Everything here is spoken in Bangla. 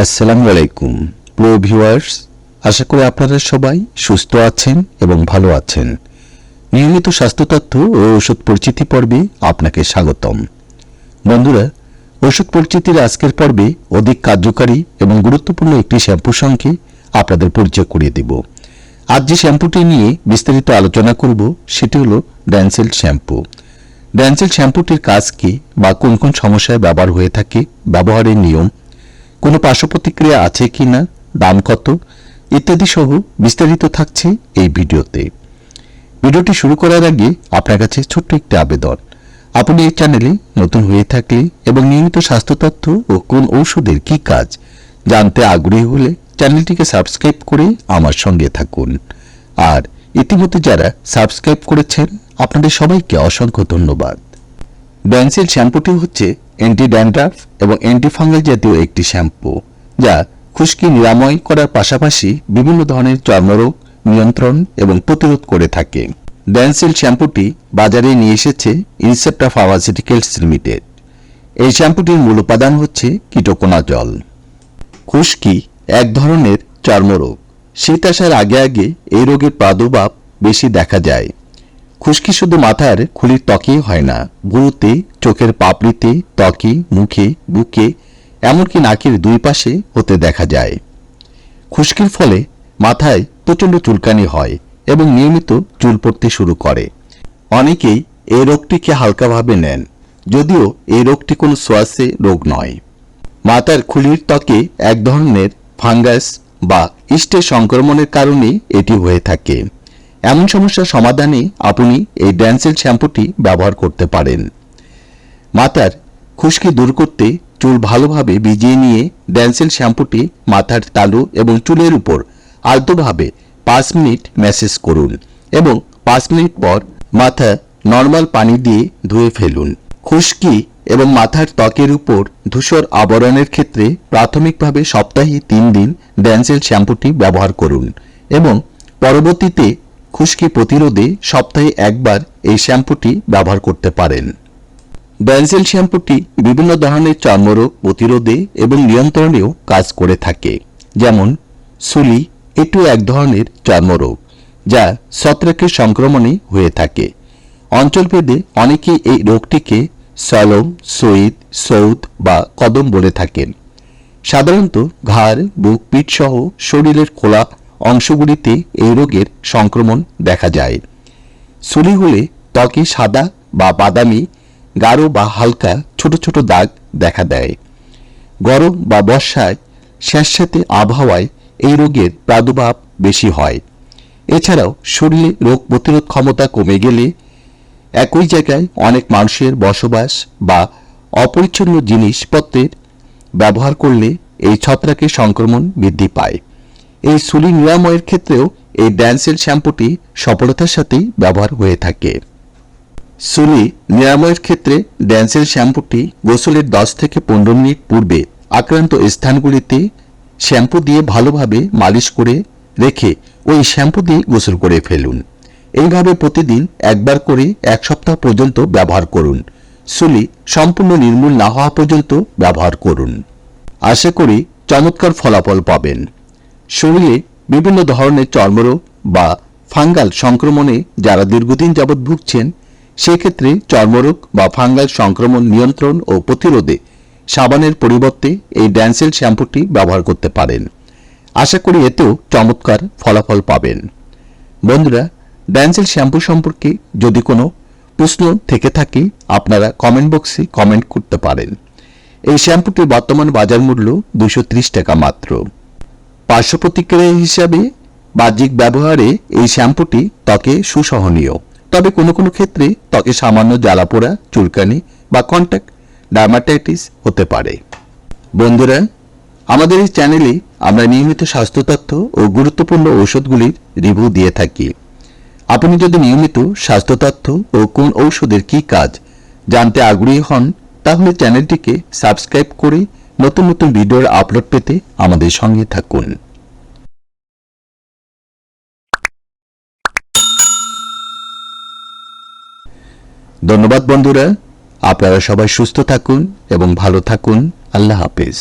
আসসালামু আলাইকুম প্রিয় ভিউয়ার্স, আশা করি আপনারা সবাই সুস্থ আছেন এবং ভালো আছেন। নিয়মিত স্বাস্থ্য তথ্য ও ওষুধ পরিচিতি পর্বে আপনাকে স্বাগতম। বন্ধুরা, ওষুধ পরিচিতির আজকের পর্বে অধিক কার্যকারী এবং গুরুত্বপূর্ণ একটি শ্যাম্পুর সঙ্গে আপনাদের পরিচয় করিয়ে দেব। আজ যে শ্যাম্পুটি নিয়ে বিস্তারিত আলোচনা করব সেটি হলো ড্যানসেল শ্যাম্পু। ড্যানসেল শ্যাম্পুটির কাজ কি বা কোন কোন সমস্যায় ব্যবহার হয়ে থাকে, ব্যবহারের নিয়ম, কোনো পার্শ্ব প্রতিক্রিয়া আছে কিনা, দাম কত ইত্যাদি সহ বিস্তারিত থাকছে এই ভিডিওতে। ভিডিওটি শুরু করার আগে আপনার কাছে ছোট্ট একটি আবেদন, আপনি এই চ্যানেলে নতুন হয়ে থাকলে এবং নিয়মিত স্বাস্থ্য তথ্য ও কোন ঔষধের কি কাজ জানতে আগ্রহী হলে চ্যানেলটিকে সাবস্ক্রাইব করে আমার সঙ্গে থাকুন। আর ইতিমধ্যে যারা সাবস্ক্রাইব করেছেন আপনাদের সবাইকে অসংখ্য ধন্যবাদ। ড্যানসেল শ্যাম্পুটি হচ্ছে অ্যান্টি ড্যান্ড্রাফ এবং অ্যান্টি ফাঙ্গাল জাতীয় একটি শ্যাম্পু, যা খুশকি নিরাময় করার পাশাপাশি বিভিন্ন ধরনের চর্মরোগ নিয়ন্ত্রণ এবং প্রতিরোধ করে থাকে। ড্যানসেল শ্যাম্পুটি বাজারে নিয়ে এসেছে ইনসেপ্টা ফার্মাসিউটিক্যালস লিমিটেড। এই শ্যাম্পুটির মূল উপাদান হচ্ছে কিটোকোনাজল। খুশকি এক ধরনের চর্মরোগ। শীত আসার আগে আগে এই রোগের প্রাদুর্ভাব বেশি দেখা যায়। খুশকি শুধু মাথার খুলির ত্বকেই হয় না, ভুরুতে, চোখের পাপড়িতে, ত্বকে, মুখে, বুকে, এমনকি নাকের দুই পাশে হতে দেখা যায়। খুশকির ফলে মাথায় প্রচণ্ড চুলকানি হয় এবং নিয়মিত চুল পড়তে শুরু করে। অনেকেই এই রোগটিকে হালকাভাবে নেন, যদিও এই রোগটি কোনো সোয়াসে রোগ নয়। মাথার খুলির ত্বকে এক ধরনের ফাঙ্গাস বা ইস্টের সংক্রমণের কারণে এটি হয়ে থাকে। এমন সমস্যার সমাধানে আপনি এই ড্যানসেল শ্যাম্পুটি ব্যবহার করতে পারেন। মাথার খুশকি দূর করতে চুল ভালোভাবে ভিজিয়ে নিয়ে ড্যানসেল শ্যাম্পুটি মাথার তালু এবং চুলের উপর আলতোভাবে 5 মিনিট ম্যাসেজ করুন এবং 5 মিনিট পর মাথা নর্মাল পানি দিয়ে ধুয়ে ফেলুন। খুশকি এবং মাথার ত্বকের উপর ধূসর আবরণের ক্ষেত্রে প্রাথমিকভাবে সপ্তাহে 3 দিন ড্যানসেল শ্যাম্পুটি ব্যবহার করুন এবং পরবর্তীতে খুশকি প্রতিরোধে সপ্তাহে একবার এই শ্যাম্পুটি ব্যবহার করতে পারেন। ড্যানসেল শ্যাম্পুটি বিভিন্ন ধরনের চর্মরোগ প্রতিরোধে এবং নিয়ন্ত্রণেও কাজ করে থাকে, যেমন সুলি, এটিও এক ধরনের চর্মরোগ যা ছত্রাকের সংক্রমণে হয়ে থাকে। অঞ্চলভেদে অনেকেই এই রোগটিকে সলম, সইদ, সৌদ বা কদম বলে থাকেন। সাধারণত ঘাড়, বুক, পিঠ সহ শরীরের খোলা অংশগুলিতে এই রোগের সংক্রমণ দেখা যায়। সুলি হলে ত্বকে সাদা বা বাদামি, গাঢ় বা হালকা ছোট ছোট দাগ দেখা দেয়। গরম বা বর্ষায় স্যাঁতস্যাঁতে আবহাওয়ায় এই রোগের প্রাদুর্ভাব বেশি হয়। এছাড়াও শরীরে রোগ প্রতিরোধ ক্ষমতা কমে গেলে, একই জায়গায় অনেক মানুষের বসবাস বা অপরিচ্ছন্ন জিনিসপত্রের ব্যবহার করলে এই ছত্রাকের সংক্রমণ বৃদ্ধি পায়। এই সুলি নিরাময়ের ক্ষেত্রেও এই ড্যানসেল শ্যাম্পুটি সফলতার সাথেই ব্যবহার হয়ে থাকে। সুলি নিরাময়ের ক্ষেত্রে ড্যানসেল শ্যাম্পুটি গোসলের 10 থেকে 15 মিনিট পূর্বে আক্রান্ত স্থানগুলিতে শ্যাম্পু দিয়ে ভালোভাবে মালিশ করে রেখে ওই শ্যাম্পু দিয়ে গোসল করে ফেলুন। এইভাবে প্রতিদিন একবার করে 1 সপ্তাহ পর্যন্ত ব্যবহার করুন। সুলি সম্পূর্ণ নির্মূল না হওয়া পর্যন্ত ব্যবহার করুন। আশা করি চমৎকার ফলাফল পাবেন। শরীরে বিভিন্ন ধরনের চর্মরোগ বা ফাঙ্গাল সংক্রমণে যারা দীর্ঘদিন যাবৎ ভুগছেন, সেক্ষেত্রে চর্মরোগ বা ফাঙ্গাল সংক্রমণ নিয়ন্ত্রণ ও প্রতিরোধে সাবানের পরিবর্তে এই ড্যানসেল শ্যাম্পুটি ব্যবহার করতে পারেন। আশা করি এতেও চমৎকার ফলাফল পাবেন। বন্ধুরা, ড্যানসেল শ্যাম্পু সম্পর্কে যদি কোনো প্রশ্ন থেকে থাকে আপনারা কমেন্ট বক্সে কমেন্ট করতে পারেন। এই শ্যাম্পুটির বর্তমান বাজার মূল্য 230 টাকা মাত্র। পার্শ্ব প্রতিক্রিয়া হিসাবে বাহ্যিক ব্যবহারে এই শ্যাম্পুটি ত্বকে সুসহনীয়, তবে কোনো কোনো ক্ষেত্রে ত্বকে সামান্য জ্বালাপোড়া, চুলকানি বা কন্টাক্ট ডার্মাটাইটিস হতে পারে। বন্ধুরা, আমাদের এই চ্যানেলে আমরা নিয়মিত স্বাস্থ্য তথ্য ও গুরুত্বপূর্ণ ঔষধগুলির রিভিউ দিয়ে থাকি। আপনি যদি নিয়মিত স্বাস্থ্য তথ্য ও কোন ঔষধের কি কাজ জানতে আগ্রহী হন, তাহলে চ্যানেলটিকে সাবস্ক্রাইব করে নতুন নতুন ভিডিওর আপলোড পেতে আমাদের সঙ্গে থাকুন। ধন্যবাদ বন্ধুরা, আপনারা সবাই সুস্থ থাকুন এবং ভালো থাকুন। আল্লাহ হাফেজ।